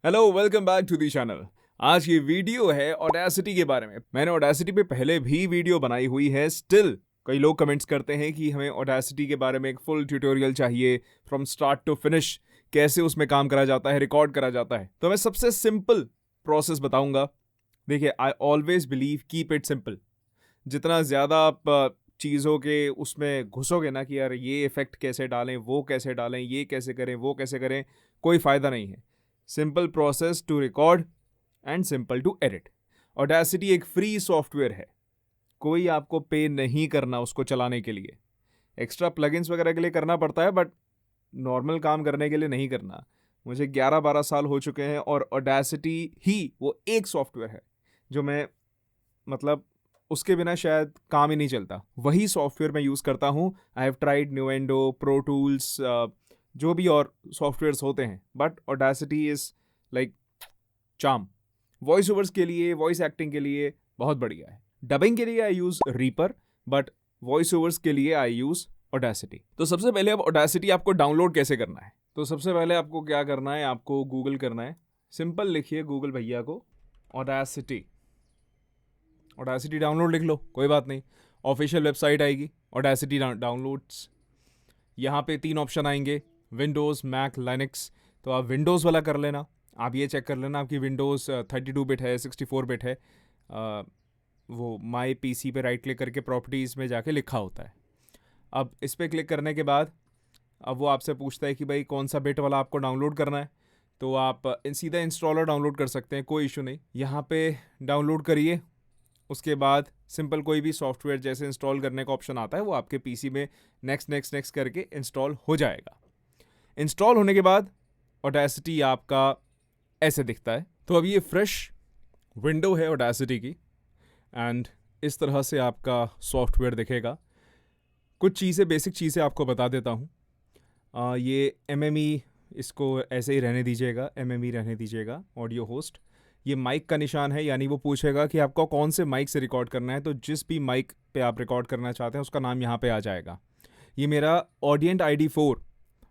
Hello, welcome back to the channel. आज ये video है ऑडेसिटी के बारे में। मैंने ऑडेसिटी पे पहले भी वीडियो बनाई हुई है। स्टिल कई लोग कमेंट्स करते हैं कि हमें ऑडेसिटी के बारे में एक फुल ट्यूटोरियल चाहिए, फ्रॉम स्टार्ट टू फिनिश, कैसे उसमें काम करा जाता है, रिकॉर्ड करा जाता है। तो मैं सबसे सिंपल प्रोसेस बताऊंगा। देखिए, I always believe keep it simple. जितना ज़्यादा आप चीज़ों के उसमें घुसोगे ना कि यार ये इफेक्ट कैसे डालें, वो कैसे डालें, ये कैसे करें, वो कैसे करें, कोई फ़ायदा नहीं है। Simple process to record and simple to edit. Audacity एक फ्री सॉफ्टवेयर है, कोई आपको पे नहीं करना उसको चलाने के लिए। एक्स्ट्रा प्लगइन्स वगैरह के लिए करना पड़ता है, बट नॉर्मल काम करने के लिए नहीं करना। मुझे 11-12 साल हो चुके हैं और ऑडेसिटी ही वो एक सॉफ्टवेयर है जो मैं, मतलब, उसके बिना शायद काम ही नहीं चलता। वही सॉफ्टवेयर मैं यूज़ करता हूँ। I have tried न्यूएंडो, pro tools, जो भी और सॉफ्टवेयर्स होते हैं, but audacity is like charm. Voice overs के लिए, वॉइस एक्टिंग के लिए बहुत बढ़िया है। डबिंग के लिए I use Reaper, but voice overs के लिए आई यूज़ ऑडेसिटी। तो सबसे पहले अब ऑडेसिटी आपको डाउनलोड कैसे करना है। तो सबसे पहले आपको क्या करना है, आपको गूगल करना है। सिंपल लिखिए गूगल भैया को ऑडेसिटी। ऑडेसिटी डाउनलोड लिख लो, कोई बात नहीं। ऑफिशियल वेबसाइट आएगी ऑडेसिटी डाउनलोड्स। यहाँ पे 3 ऑप्शन आएंगे, विंडोज़, मैक, लाइनक्स। तो आप विंडोज़ वाला कर लेना। आप ये चेक कर लेना आपकी विंडोज़ 32 बिट है, 64 बिट है। वो माई पीसी पे राइट क्लिक करके प्रॉपर्टीज़ में जाके लिखा होता है। अब इस पर क्लिक करने के बाद अब वो आपसे पूछता है कि भाई कौन सा बिट वाला आपको डाउनलोड करना है। तो आप सीधा इंस्टॉलर डाउनलोड कर सकते हैं, कोई इशू नहीं। यहाँ पे डाउनलोड करिए। उसके बाद सिंपल कोई भी सॉफ्टवेयर जैसे इंस्टॉल करने का ऑप्शन आता है, वो आपके पीसी में नेक्स्ट नेक्स्ट नेक्स्ट करके इंस्टॉल हो जाएगा। इंस्टॉल होने के बाद ऑडेसिटी आपका ऐसे दिखता है। तो अब ये फ्रेश विंडो है ऑडेसिटी की, एंड इस तरह से आपका सॉफ्टवेयर दिखेगा। कुछ चीज़ें, बेसिक चीज़ें आपको बता देता हूँ। ये MME, इसको ऐसे ही रहने दीजिएगा, MME रहने दीजिएगा, ऑडियो होस्ट। ये माइक का निशान है, यानी वो पूछेगा कि आपको कौन से माइक से रिकॉर्ड करना है। तो जिस भी माइक पे आप रिकॉर्ड करना चाहते हैं उसका नाम यहाँ पे आ जाएगा। ये मेरा ऑडियंट ID4,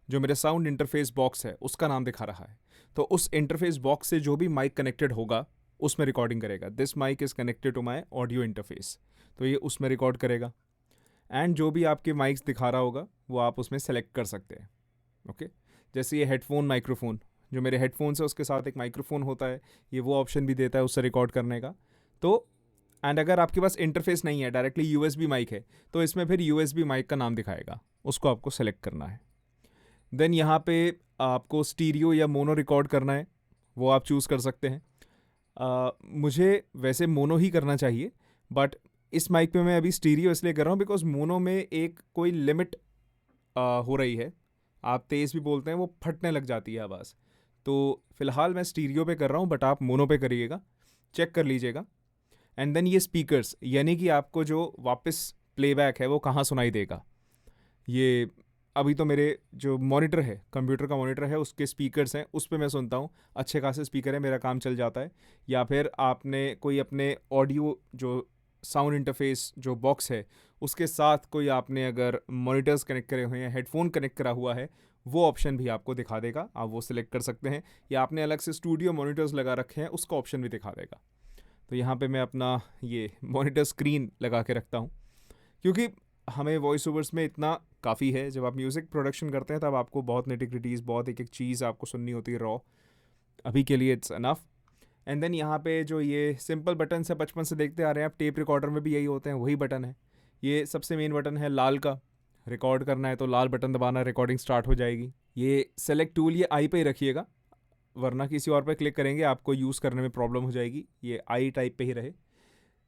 जो मेरे साउंड इंटरफेस बॉक्स है, उसका नाम दिखा रहा है। तो उस इंटरफेस बॉक्स से जो भी माइक कनेक्टेड होगा उसमें रिकॉर्डिंग करेगा। This mic is connected to my audio interface, तो ये उसमें रिकॉर्ड करेगा। एंड जो भी आपके माइक्स दिखा रहा होगा वो आप उसमें सेलेक्ट कर सकते हैं। ओके, जैसे ये हेडफोन माइक्रोफोन, जो मेरे हेडफोन्स है उसके साथ एक माइक्रोफोन होता है, ये वो ऑप्शन भी देता है उससे रिकॉर्ड करने का। तो एंड अगर आपके पास इंटरफेस नहीं है, डायरेक्टली USB माइक है, तो इसमें फिर USB माइक का नाम दिखाएगा, उसको आपको सेलेक्ट करना है। देन यहाँ पे आपको स्टीरियो या मोनो रिकॉर्ड करना है, वो आप चूज़ कर सकते हैं। मुझे वैसे मोनो ही करना चाहिए, बट इस माइक पे मैं अभी स्टीरियो इसलिए कर रहा हूँ बिकॉज मोनो में एक कोई लिमिट हो रही है। आप तेज़ भी बोलते हैं वो फटने लग जाती है आवाज़। तो फ़िलहाल मैं स्टीरियो पे कर रहा हूँ, बट आप मोनो पे करिएगा, चेक कर लीजिएगा। एंड देन ये स्पीकर्स, यानी कि आपको जो वापस प्लेबैक है वो कहाँ सुनाई देगा। ये अभी तो मेरे जो मॉनिटर है, कंप्यूटर का मॉनिटर है, उसके स्पीकर्स हैं, उस पे मैं सुनता हूँ। अच्छे खासे स्पीकर है, मेरा काम चल जाता है। या फिर आपने कोई अपने ऑडियो जो साउंड इंटरफेस जो बॉक्स है उसके साथ कोई आपने अगर मॉनिटर्स कनेक्ट करे हुए हैं, हेडफोन कनेक्ट करा हुआ है, वो ऑप्शन भी आपको दिखा देगा, आप वो सिलेक्ट कर सकते हैं। या आपने अलग से स्टूडियो मॉनिटर्स लगा रखे हैं, उसका ऑप्शन भी दिखा देगा। तो यहाँ पे मैं अपना ये मॉनिटर स्क्रीन लगा के रखता हूँ, क्योंकि हमें वॉइस ओवर्स में इतना काफ़ी है। जब आप म्यूज़िक प्रोडक्शन करते हैं तब आपको बहुत नेटिक्रिटीज़, बहुत एक एक चीज़ आपको सुननी होती है रॉ। अभी के लिए इट्स अनफ। एंड देन यहाँ पे जो ये सिंपल बटन से बचपन से देखते आ रहे हैं आप, टेप रिकॉर्डर में भी यही होते हैं, वही बटन है। ये सबसे मेन बटन है लाल का, रिकॉर्ड करना है तो लाल बटन दबाना, रिकॉर्डिंग स्टार्ट हो जाएगी। ये सेलेक्ट टूल ये आई पे ही रखिएगा, वरना किसी और पे क्लिक करेंगे आपको यूज़ करने में प्रॉब्लम हो जाएगी। ये आई टाइप पे ही रहे।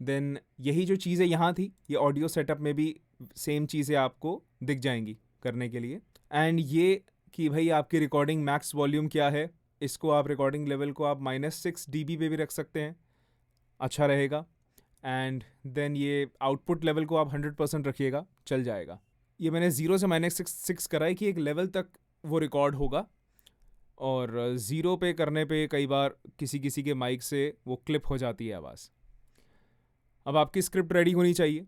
देन यही जो चीज़ें यहाँ थी, ये ऑडियो सेटअप में भी सेम चीज़ें आपको दिख जाएंगी करने के लिए। एंड ये कि भाई आपकी रिकॉर्डिंग मैक्स वॉल्यूम क्या है, इसको आप रिकॉर्डिंग लेवल को आप -6 dB पे भी रख सकते हैं, अच्छा रहेगा। एंड देन ये आउटपुट लेवल को आप 100% रखिएगा, चल जाएगा। ये मैंने 0 से -6 करा है कि एक लेवल तक वो रिकॉर्ड होगा, और 0 पे करने पे कई बार किसी किसी के माइक से वो क्लिप हो जाती है आवाज़। अब आपकी स्क्रिप्ट रेडी होनी चाहिए।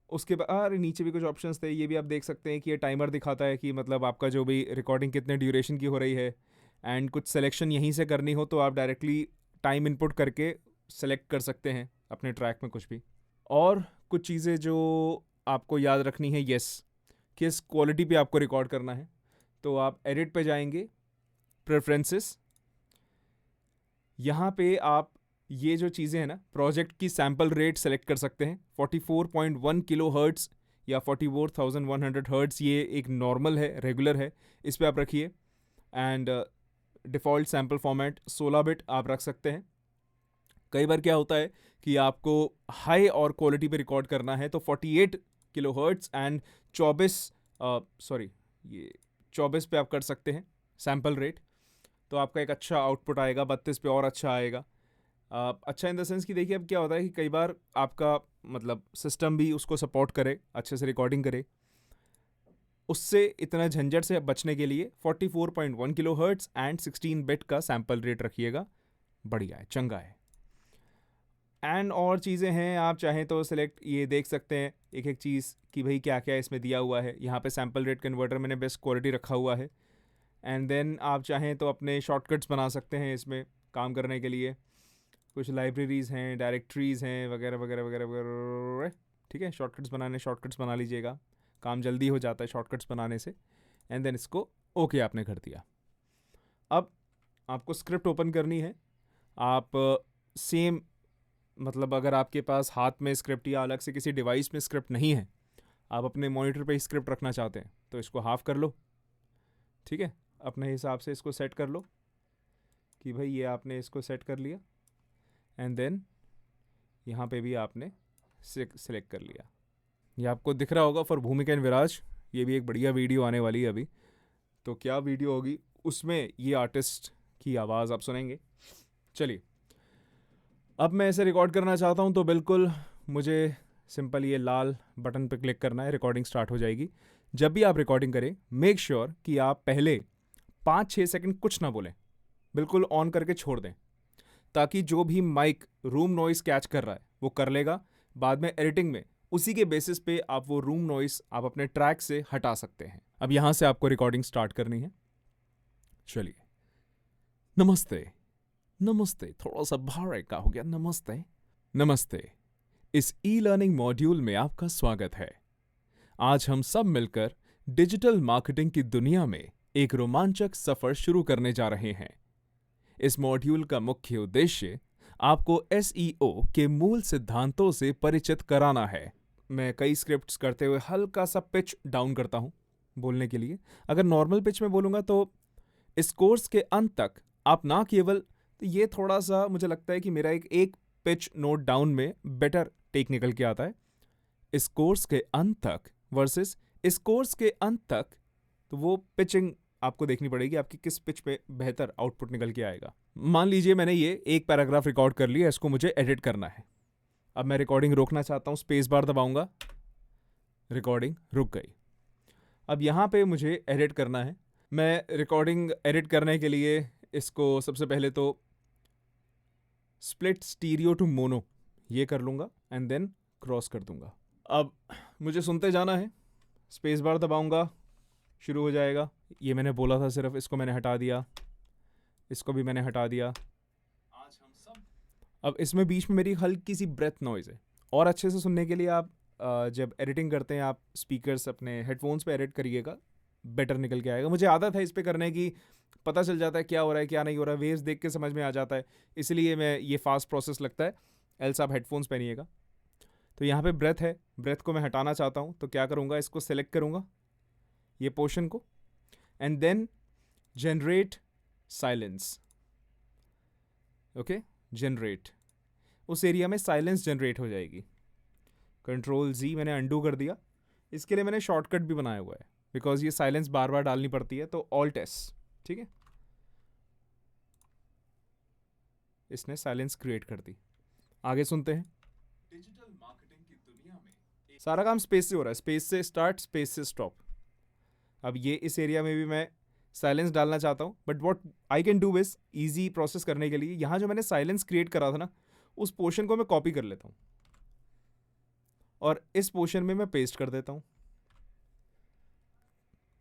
उसके बाद अरे नीचे भी कुछ ऑप्शंस थे, ये भी आप देख सकते हैं कि ये टाइमर दिखाता है कि मतलब आपका जो भी रिकॉर्डिंग कितने ड्यूरेशन की हो रही है। एंड कुछ सिलेक्शन यहीं से करनी हो तो आप डायरेक्टली टाइम इनपुट करके सेलेक्ट कर सकते हैं अपने ट्रैक में कुछ भी। और कुछ चीज़ें जो आपको याद रखनी है, यस, किस क्वालिटी पे आपको रिकॉर्ड करना है। तो आप एडिट पे जाएंगे, प्रेफरेंसेस, यहाँ पे आप ये जो चीज़ें हैं ना, प्रोजेक्ट की सैम्पल रेट सेलेक्ट कर सकते हैं। 44.1 किलो हर्ट्स या 44,100 हर्ट्स, ये एक नॉर्मल है, रेगुलर है, इस पे आप रखिए। And default sample format 16 bit आप रख सकते हैं। कई बार क्या होता है कि आपको हाई और क्वालिटी पे रिकॉर्ड करना है तो 48 किलो हर्ट्स एंड 24 पे आप कर सकते हैं सैम्पल रेट, तो आपका एक अच्छा आउटपुट आएगा। 32 पे और अच्छा आएगा। अच्छा इन द सेंस कि देखिए अब क्या होता है कि कई बार आपका मतलब सिस्टम भी उसको सपोर्ट करे, अच्छे से रिकॉर्डिंग करे। उससे इतना झंझट से बचने के लिए 44.1 किलो हर्ट्स एंड 16 बिट का सैम्पल रेट रखिएगा। बढ़िया है, चंगा है। एंड और चीज़ें हैं, आप चाहें तो सिलेक्ट ये देख सकते हैं एक एक चीज़ कि भाई क्या क्या इसमें दिया हुआ है। यहाँ पे सैम्पल रेट कन्वर्टर मैंने बेस्ट क्वालिटी रखा हुआ है। एंड देन आप चाहें तो अपने शॉर्टकट्स बना सकते हैं इसमें काम करने के लिए। कुछ लाइब्रेरीज़ हैं, डायरेक्टरीज़ हैं, वगैरह वगैरह वगैरह वगैरह। ठीक है, शॉर्टकट्स बना लीजिएगा, काम जल्दी हो जाता है शॉर्टकट्स बनाने से। एंड देन इसको ओके आपने कर दिया। अब आपको स्क्रिप्ट ओपन करनी है। आप सेम मतलब अगर आपके पास हाथ में स्क्रिप्ट या अलग से किसी डिवाइस में स्क्रिप्ट नहीं है, आप अपने मॉनिटर पे ही स्क्रिप्ट रखना चाहते हैं तो इसको हाफ कर लो। ठीक है, अपने हिसाब से इसको सेट कर लो कि भाई ये आपने इसको सेट कर लिया। एंड देन यहाँ पे भी आपने सिलेक्ट कर लिया। ये आपको दिख रहा होगा फॉर भूमिका एंड विराज, ये भी एक बढ़िया वीडियो आने वाली है अभी। तो क्या वीडियो होगी, उसमें ये आर्टिस्ट की आवाज़ आप सुनेंगे। चलिए, अब मैं ऐसे रिकॉर्ड करना चाहता हूँ तो बिल्कुल मुझे सिंपल ये लाल बटन पर क्लिक करना है, रिकॉर्डिंग स्टार्ट हो जाएगी। जब भी आप रिकॉर्डिंग करें मेक श्योर कि आप पहले 5-6 सेकंड कुछ ना बोलें, बिल्कुल ऑन करके छोड़ दें, ताकि जो भी माइक रूम नॉइस कैच कर रहा है वो कर लेगा। बाद में एडिटिंग में उसी के बेसिस पे आप वो रूम नॉइस आप अपने ट्रैक से हटा सकते हैं। अब यहां से आपको रिकॉर्डिंग स्टार्ट करनी है। चलिए, नमस्ते नमस्ते, थोड़ा सा भारे का हो गया, नमस्ते नमस्ते। इस ई लर्निंग मॉड्यूल में आपका स्वागत है। आज हम सब मिलकर डिजिटल मार्केटिंग की दुनिया में एक रोमांचक सफर शुरू करने जा रहे हैं। इस मॉड्यूल का मुख्य उद्देश्य आपको एसईओ के मूल सिद्धांतों से परिचित कराना है। मैं कई स्क्रिप्ट्स करते हुए हल्का सा पिच डाउन करता हूं बोलने के लिए। अगर नॉर्मल पिच में बोलूंगा तो इस कोर्स के अंत तक आप ना केवल, तो ये थोड़ा सा मुझे लगता है कि मेरा एक पिच नोट डाउन में बेटर टेक निकल के आता है। इस कोर्स के अंत तक वर्सेस इस कोर्स के अंत तक, तो वो पिचिंग आपको देखनी पड़ेगी, आपकी किस पिच पे बेहतर आउटपुट निकल के आएगा। मान लीजिए मैंने ये एक पैराग्राफ रिकॉर्ड कर लिया, इसको मुझे एडिट करना है। अब मैं रिकॉर्डिंग रोकना चाहता हूँ, स्पेस बार दबाऊंगा, रिकॉर्डिंग रुक गई। अब यहाँ पे मुझे एडिट करना है। मैं रिकॉर्डिंग एडिट करने के लिए इसको सबसे पहले तो स्प्लिट स्टीरियो टू मोनो ये कर लूँगा एंड देन क्रॉस कर दूंगा। अब मुझे सुनते जाना है, स्पेस बार दबाऊंगा, शुरू हो जाएगा। ये मैंने बोला था सिर्फ, इसको मैंने हटा दिया, इसको भी मैंने हटा दिया। आज हम सब, अब इसमें बीच में मेरी हल्की सी ब्रेथ नॉइज़ है। और अच्छे से सुनने के लिए आप जब एडिटिंग करते हैं आप स्पीकर्स अपने हेडफोन्स पे एडिट करिएगा, बेटर निकल के आएगा। मुझे आदत है इस पे करने की, पता चल जाता है क्या हो रहा है क्या नहीं हो रहा है, वेव्स देख के समझ में आ जाता है, इसलिए मैं ये फास्ट प्रोसेस लगता है। एल्स आप हेडफोन्स पहनिएगा। तो यहाँ पे ब्रेथ है, ब्रेथ को मैं हटाना चाहता हूँ तो क्या करूँगा, इसको सेलेक्ट करूँगा ये पोर्शन को, and then generate silence. Okay, generate, उस एरिया में साइलेंस जनरेट हो जाएगी। Ctrl+Z मैंने अंडू कर दिया। इसके लिए मैंने शॉर्टकट भी बनाया हुआ है बिकॉज ये साइलेंस बार बार डालनी पड़ती है, तो Alt+S। ठीक है, इसने साइलेंस क्रिएट कर दी। आगे सुनते हैं। डिजिटल मार्केटिंग की दुनिया में सारा काम स्पेस से हो रहा है, स्पेस से स्टार्ट, स्पेस से स्टॉप। अब ये इस एरिया में भी मैं साइलेंस डालना चाहता हूँ, but what I can do is easy process करने के लिए, यहाँ जो मैंने साइलेंस क्रिएट करा था ना, उस पोर्शन को मैं कॉपी कर लेता हूँ और इस पोर्शन में मैं पेस्ट कर देता हूँ।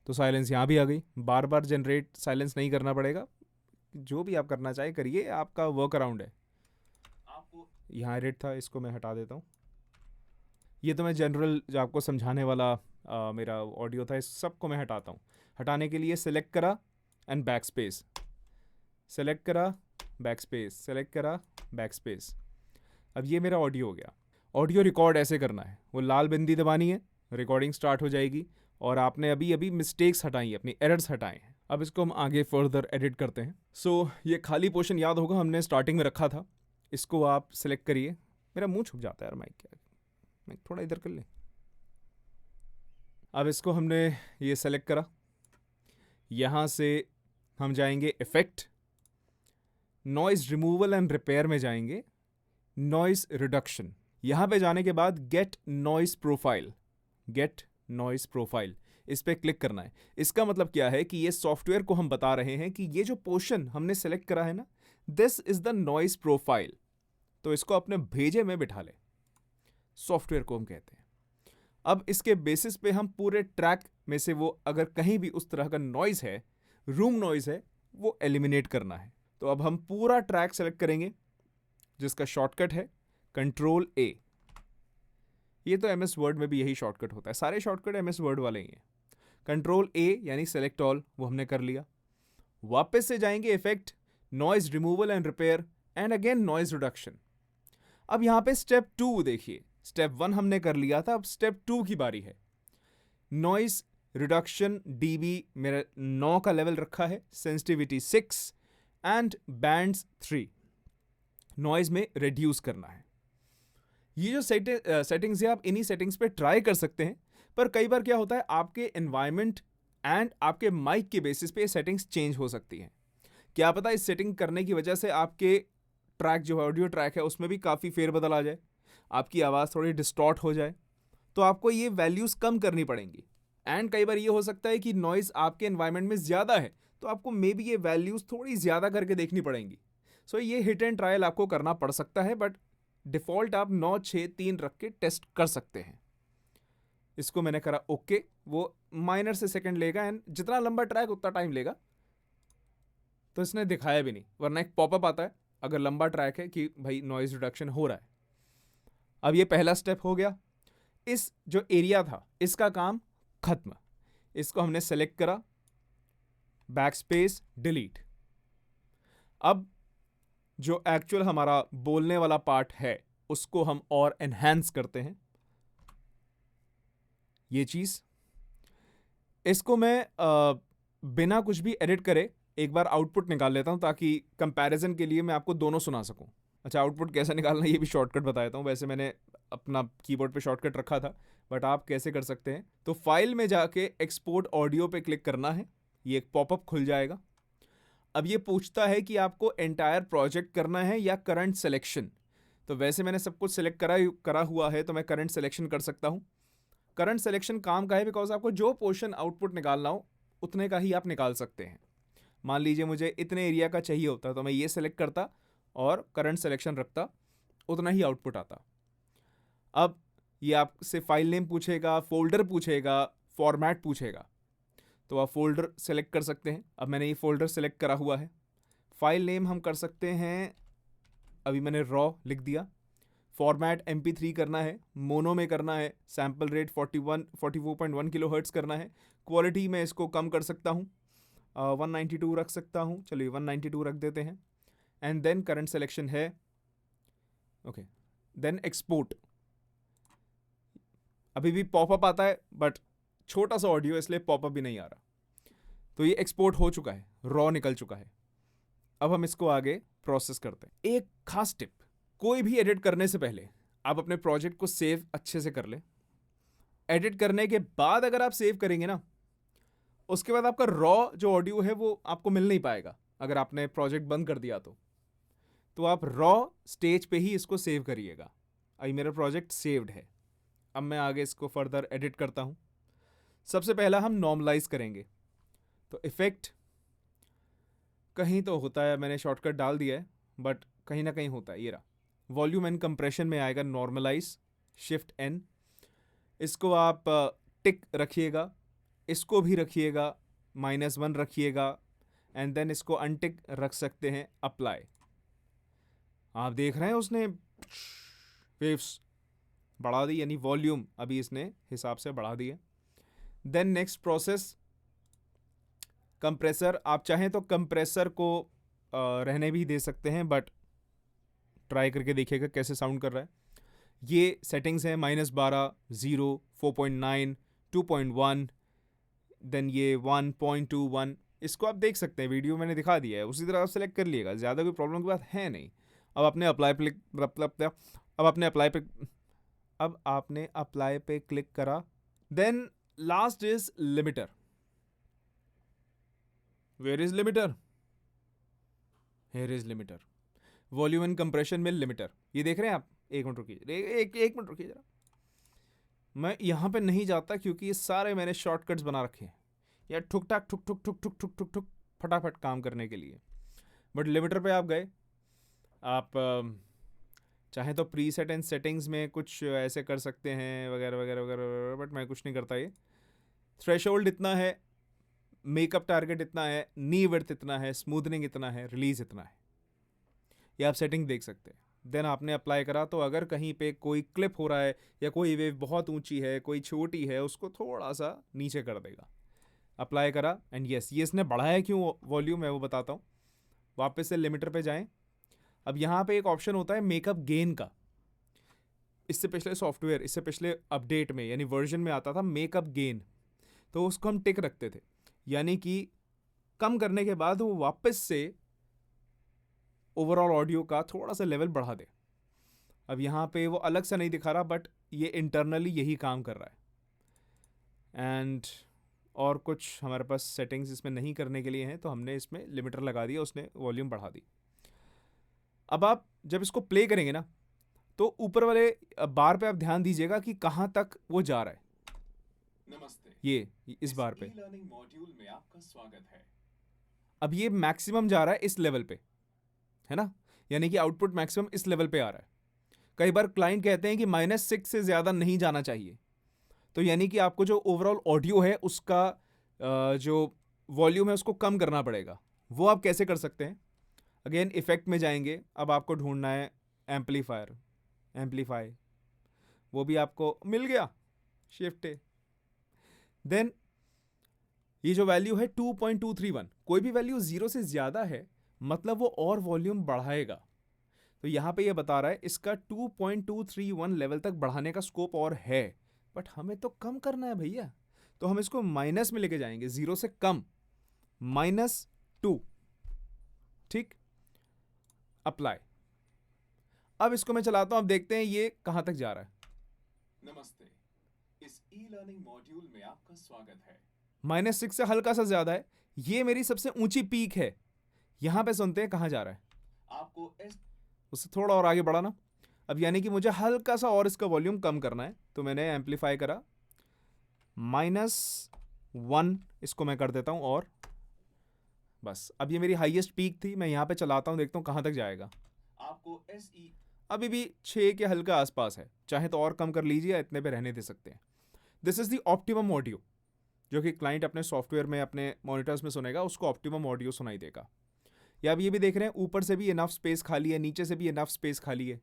तो साइलेंस यहाँ भी आ गई, बार बार जनरेट साइलेंस नहीं करना पड़ेगा, जो भी आप करना चाहे करिए, आपका वर्क अराउंड है। आपको यहाँ एडिट था, इसको मैं हटा देता हूँ। ये तो मैं जनरल जो आपको समझाने वाला मेरा ऑडियो था, इस सबको मैं हटाता हूँ। हटाने के लिए सेलेक्ट करा एंड बैक स्पेस, सेलेक्ट करा बैक स्पेस, सेलेक्ट करा बैक स्पेस। अब ये मेरा ऑडियो हो गया। ऑडियो रिकॉर्ड ऐसे करना है, वो लाल बिंदी दबानी है, रिकॉर्डिंग स्टार्ट हो जाएगी और आपने अभी अभी मिस्टेक्स हटाई हैं, अपनी एरर्स हटाए हैं। अब इसको हम आगे फर्दर एडिट करते हैं। सो ये खाली पोर्शन याद होगा हमने स्टार्टिंग में रखा था, इसको आप सेलेक्ट करिए। मेरा मुंह छुप जाता है यार, माइक क्या, माइक थोड़ा इधर कर ले। अब इसको हमने ये सेलेक्ट करा, यहाँ से हम जाएंगे effect, noise removal and repair में जाएंगे, नॉइज रिडक्शन। यहाँ पे जाने के बाद get noise profile, get noise profile, इस पर क्लिक करना है। इसका मतलब क्या है कि ये सॉफ्टवेयर को हम बता रहे हैं कि ये जो पोर्शन हमने सेलेक्ट करा है ना, this is the noise profile. तो इसको अपने भेजे में बिठा ले, सॉफ्टवेयर को हम कहते हैं। अब इसके बेसिस पे हम पूरे ट्रैक में से वो अगर कहीं भी उस तरह का नॉइज है, रूम नॉइज है, वो एलिमिनेट करना है। तो अब हम पूरा ट्रैक सेलेक्ट करेंगे, जिसका शॉर्टकट है कंट्रोल ए। ये तो एमएस वर्ड में भी यही शॉर्टकट होता है, सारे शॉर्टकट एमएस वर्ड वाले ही हैं। कंट्रोल ए यानी सेलेक्ट ऑल, वो हमने कर लिया। वापस से जाएंगे effect, noise removal and repair and again noise reduction. अब यहां पे स्टेप 2 देखिए, स्टेप 1 हमने कर लिया था, अब स्टेप 2 की बारी है। नॉइज रिडक्शन डीबी मेरा 9 का लेवल रखा है, सेंसिटिविटी 6 एंड बैंड्स 3। नॉइज में रिड्यूस करना है। ये जो सेटिंग्स है, आप इन्हीं सेटिंग्स पे ट्राई कर सकते हैं। पर कई बार क्या होता है, आपके एनवायरनमेंट एंड आपके माइक के बेसिस पे सेटिंग्स चेंज हो सकती हैं। क्या पता इस सेटिंग करने की वजह से आपके ट्रैक जो है, ऑडियो ट्रैक है, उसमें भी काफ़ी फेरबदल आ जाए, आपकी आवाज़ थोड़ी डिस्टॉर्ट हो जाए, तो आपको ये वैल्यूज़ कम करनी पड़ेंगी। एंड कई बार ये हो सकता है कि नॉइज़ आपके एनवायरनमेंट में ज़्यादा है, तो आपको मे बी ये वैल्यूज़ थोड़ी ज़्यादा करके देखनी पड़ेंगी। सो ये हिट एंड ट्रायल आपको करना पड़ सकता है, बट डिफ़ॉल्ट आप 9, 6, 3 रख के टेस्ट कर सकते हैं। इसको मैंने करा ओके, वो माइनर से सेकंड लेगा एंड जितना लंबा ट्रैक उतना टाइम लेगा। तो इसने दिखाया भी नहीं, वरना एक पॉपअप आता है अगर लंबा ट्रैक है कि भाई नॉइज रिडक्शन हो रहा है। अब ये पहला स्टेप हो गया। इस जो एरिया था इसका काम खत्म। इसको हमने सेलेक्ट करा, बैक स्पेस, डिलीट। अब जो एक्चुअल हमारा बोलने वाला पार्ट है उसको हम और एनहांस करते हैं। ये चीज, इसको मैं बिना कुछ भी एडिट करे एक बार आउटपुट निकाल लेता हूं, ताकि कंपैरिजन के लिए मैं आपको दोनों सुना सकूं। अच्छा, आउटपुट कैसे निकालना ये भी शॉर्टकट बता देता हूं। वैसे मैंने अपना कीबोर्ड पे शॉर्टकट रखा था, बट आप कैसे कर सकते हैं, तो फाइल में जाके एक्सपोर्ट ऑडियो पे क्लिक करना है, ये एक पॉपअप खुल जाएगा। अब ये पूछता है कि आपको एंटायर प्रोजेक्ट करना है या करंट सिलेक्शन। तो वैसे मैंने सब कुछ सिलेक्ट करा हुआ है, तो मैं करंट सिलेक्शन कर सकता हूँ। करंट सिलेक्शन काम का है बिकॉज आपको जो पोर्शन आउटपुट निकालना हो उतने का ही आप निकाल सकते हैं। मान लीजिए मुझे इतने एरिया का चाहिए होता तो मैं ये सेलेक्ट करता और करंट सिलेक्शन रखता, उतना ही आउटपुट आता। अब ये आपसे फाइल नेम पूछेगा, फोल्डर पूछेगा, फॉर्मेट पूछेगा, तो आप फोल्डर सेलेक्ट कर सकते हैं। अब मैंने ये फोल्डर सेलेक्ट करा हुआ है। फाइल नेम हम कर सकते हैं, अभी मैंने रॉ लिख दिया। फॉर्मेट MP3 करना है, मोनो में करना है, सैम्पल रेट 44.1 किलोहर्ट्ज़ करना है। क्वालिटी में इसको कम कर सकता हूँ, 192 रख सकता हूँ, चलिए 192 रख देते हैं। एंड देन करंट सिलेक्शन है, ओके, देन एक्सपोर्ट। अभी भी पॉपअप आता है, बट छोटा सा ऑडियो इसलिए पॉपअप भी नहीं आ रहा। तो ये एक्सपोर्ट हो चुका है, रॉ निकल चुका है। अब हम इसको आगे प्रोसेस करते हैं। एक खास टिप, कोई भी एडिट करने से पहले आप अपने प्रोजेक्ट को सेव अच्छे से कर लें। एडिट करने के बाद अगर आप सेव करेंगे ना, उसके बाद आपका रॉ जो ऑडियो है वो आपको मिल नहीं पाएगा। अगर आपने प्रोजेक्ट बंद कर दिया तो आप रॉ स्टेज पे ही इसको सेव करिएगा। अभी मेरा प्रोजेक्ट सेव्ड है। अब मैं आगे इसको फर्दर एडिट करता हूं। सबसे पहला हम नॉर्मलाइज करेंगे, तो इफेक्ट कहीं तो होता है, मैंने शॉर्टकट डाल दिया है, बट कहीं ना कहीं होता है, ये रहा। वॉल्यूम एंड कंप्रेशन में आएगा नॉर्मलाइज, शिफ्ट N। इसको आप टिक रखिएगा, इसको भी रखिएगा, -1 रखिएगा, एंड देन इसको अनटिक रख सकते हैं, अप्लाई। आप देख रहे हैं उसने वेव्स बढ़ा दी, यानी वॉल्यूम अभी इसने हिसाब से बढ़ा दी है। Then next process compressor. आप चाहें तो कंप्रेसर को रहने भी दे सकते हैं, बट ट्राई करके देखिएगा कैसे साउंड कर रहा है। ये सेटिंग्स हैं -12, 0, 4.9, 2.1, देन ये 1.21। इसको आप देख सकते हैं, वीडियो मैंने दिखा दिया है, उसी तरह आप सेलेक्ट कर लिएगा, ज़्यादा कोई प्रॉब्लम की बात है नहीं। अब आपने अप्लाई पे क्लिक करा। Then last is limiter. Where is limiter? Here is limiter. Volume and compression में लिमिटर, ये देख रहे हैं आप। एक मिनट रुकिए, एक मिनट रुकिए जरा। मैं यहाँ पे नहीं जाता क्योंकि ये सारे मैंने शॉर्टकट्स बना रखे हैं या ठुक ठाक ठुक ठुक ठुक ठुक ठुक ठुक ठुक फटाफट काम करने के लिए। बट लिमिटर पे आप गए, आप चाहे तो प्री सेट एंड सेटिंग्स में कुछ ऐसे कर सकते हैं वगैरह वगैरह वगैरह, बट मैं कुछ नहीं करता। ये थ्रेशोल्ड इतना है, मेकअप टारगेट इतना है, नी विड्थ इतना है, स्मूथनिंग इतना है, रिलीज इतना है, ये आप सेटिंग देख सकते हैं। देन आपने अप्लाई करा, तो अगर कहीं पे कोई क्लिप हो रहा है या कोई वेव बहुत ऊंची है, कोई छोटी है, उसको थोड़ा सा नीचे कर देगा। अप्लाई करा एंड यस, ये इसने बढ़ाया क्यों वॉल्यूम मैं वो बताता हूँ। वापस से लिमिटर पे जाएं। अब यहाँ पे एक ऑप्शन होता है मेकअप गेन का। इससे पिछले सॉफ्टवेयर, इससे पिछले अपडेट में यानी वर्जन में आता था मेकअप गेन, तो उसको हम टिक रखते थे, यानी कि कम करने के बाद वो वापस से ओवरऑल ऑडियो का थोड़ा सा लेवल बढ़ा दे। अब यहाँ पे वो अलग से नहीं दिखा रहा, बट ये इंटरनली यही काम कर रहा है। एंड और कुछ हमारे पास सेटिंग्स इसमें नहीं करने के लिए हैं, तो हमने इसमें लिमिटर लगा दिया, उसने वॉल्यूम बढ़ा दी। अब आप जब इसको प्ले करेंगे ना, तो ऊपर वाले बार पे आप ध्यान दीजिएगा कि कहाँ तक वो जा रहा है। नमस्ते, ये इस बार पे लर्निंग मॉड्यूल में आपका स्वागत है। अब ये मैक्सिमम जा रहा है इस लेवल पे, है ना, यानी कि आउटपुट मैक्सिमम इस लेवल पे आ रहा है। कई बार क्लाइंट कहते हैं कि -6 से ज़्यादा नहीं जाना चाहिए, तो यानी कि आपको जो ओवरऑल ऑडियो है उसका जो वॉल्यूम है उसको कम करना पड़ेगा। वो आप कैसे कर सकते हैं? अगेन इफेक्ट में जाएंगे, अब आपको ढूंढना है एम्पलीफाई, वो भी आपको मिल गया, शिफ्ट है। देन ये जो वैल्यू है 2.231, कोई भी वैल्यू 0 से ज़्यादा है मतलब वो और वॉल्यूम बढ़ाएगा। तो यहाँ पे ये बता रहा है इसका 2.231 लेवल तक बढ़ाने का स्कोप और है, बट हमें तो कम करना है भैया, तो हम इसको माइनस में लेके जाएंगे, 0 से कम, -2। ठीक, अप्लाई। अब इसको मैं चलाता हूं, अब देखते हैं ये कहां तक जा रहा है। नमस्ते, इस ई लर्निंग मॉड्यूल में आपका स्वागत है। -6 से हल्का सा ज्यादा है, ये मेरी सबसे ऊंची पीक है। यहां पे सुनते हैं कहां जा रहा है, आपको उससे थोड़ा और आगे बढ़ाना। अब यानी कि मुझे हल्का सा और इसका वॉल्यूम कम करना है, तो मैंने एम्पलीफाई करा, -1 इसको मैं कर देता हूं, और बस। अब ये मेरी हाईएस्ट पीक थी, मैं यहां पे चलाता हूं, देखता हूं कहां तक जाएगा। आपको अभी भी 6 के हल्का आसपास है, चाहे तो और कम कर लीजिए, इतने पे रहने दे सकते हैं। This is the optimum audio, जो कि क्लाइंट अपने सॉफ्टवेयर में अपने मॉनिटर्स में सुनेगा, उसको ऑप्टिमम ऑडियो सुनाई देगा। या अब ये भी देख रहे हैं ऊपर से भी इनफ स्पेस खाली है, नीचे से भी इनफ स्पेस खाली है,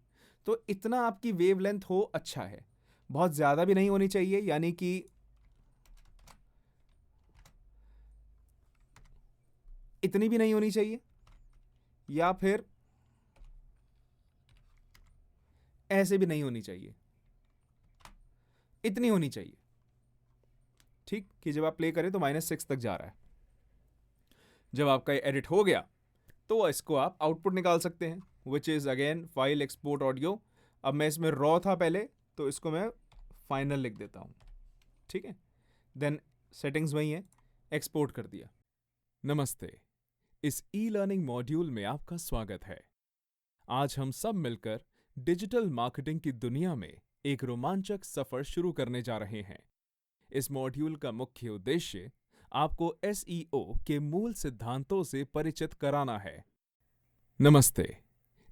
तो इतना आपकी वेवलेंथ हो अच्छा है। बहुत ज़्यादा भी नहीं होनी चाहिए, यानी कि इतनी भी नहीं होनी चाहिए, या फिर ऐसे भी नहीं होनी चाहिए, इतनी होनी चाहिए। ठीक, कि जब आप प्ले करें तो -6 तक जा रहा है। जब आपका एडिट हो गया तो इसको आप आउटपुट निकाल सकते हैं, which is again file export audio. अब मैं इसमें रॉ था पहले, तो इसको मैं फाइनल लिख देता हूं। ठीक है, देन सेटिंग्स वही है, एक्सपोर्ट कर दिया। नमस्ते, इस ई लर्निंग मॉड्यूल में आपका स्वागत है। आज हम सब मिलकर डिजिटल मार्केटिंग की दुनिया में एक रोमांचक सफर शुरू करने जा रहे हैं। इस मॉड्यूल का मुख्य उद्देश्य आपको SEO के मूल सिद्धांतों से परिचित कराना है। नमस्ते,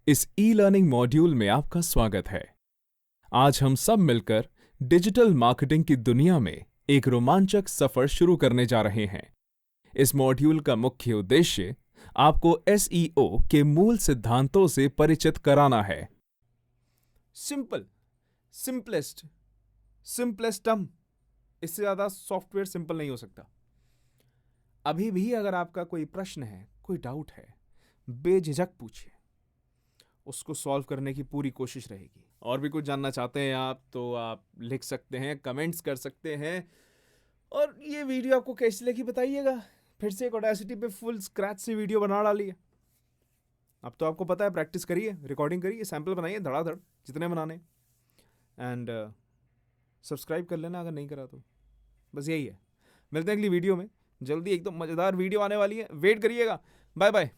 इस ई लर्निंग मॉड्यूल में आपका स्वागत है। आज हम सब मिलकर डिजिटल मार्केटिंग की दुनिया में एक रोमांचक सफर शुरू करने जा रहे हैं। इस मॉड्यूल का मुख्य उद्देश्य आपको एसईओ के मूल सिद्धांतों से परिचित कराना है। सिंपल, सिंपलेस्ट, सिंपलेस्टम, इससे ज्यादा सॉफ्टवेयर सिंपल नहीं हो सकता। अभी भी अगर आपका कोई प्रश्न है, कोई डाउट है, बेझिझक पूछिए, उसको सॉल्व करने की पूरी कोशिश रहेगी। और भी कुछ जानना चाहते हैं आप तो आप लिख सकते हैं, कमेंट्स कर सकते हैं। और ये वीडियो आपको कैसी लगी बताइएगा। फिर से एक ऑडेसिटी पे फुल स्क्रैच से वीडियो बना डाली है। अब तो आपको पता है, प्रैक्टिस करिए, रिकॉर्डिंग करिए, सैंपल बनाइए धड़ाधड़ जितने बनाने, एंड सब्सक्राइब कर लेना अगर नहीं करा तो। बस यही है। मिलते हैं अगली वीडियो में, जल्दी एकदम मज़ेदार वीडियो आने वाली है, वेट करिएगा। Bye bye.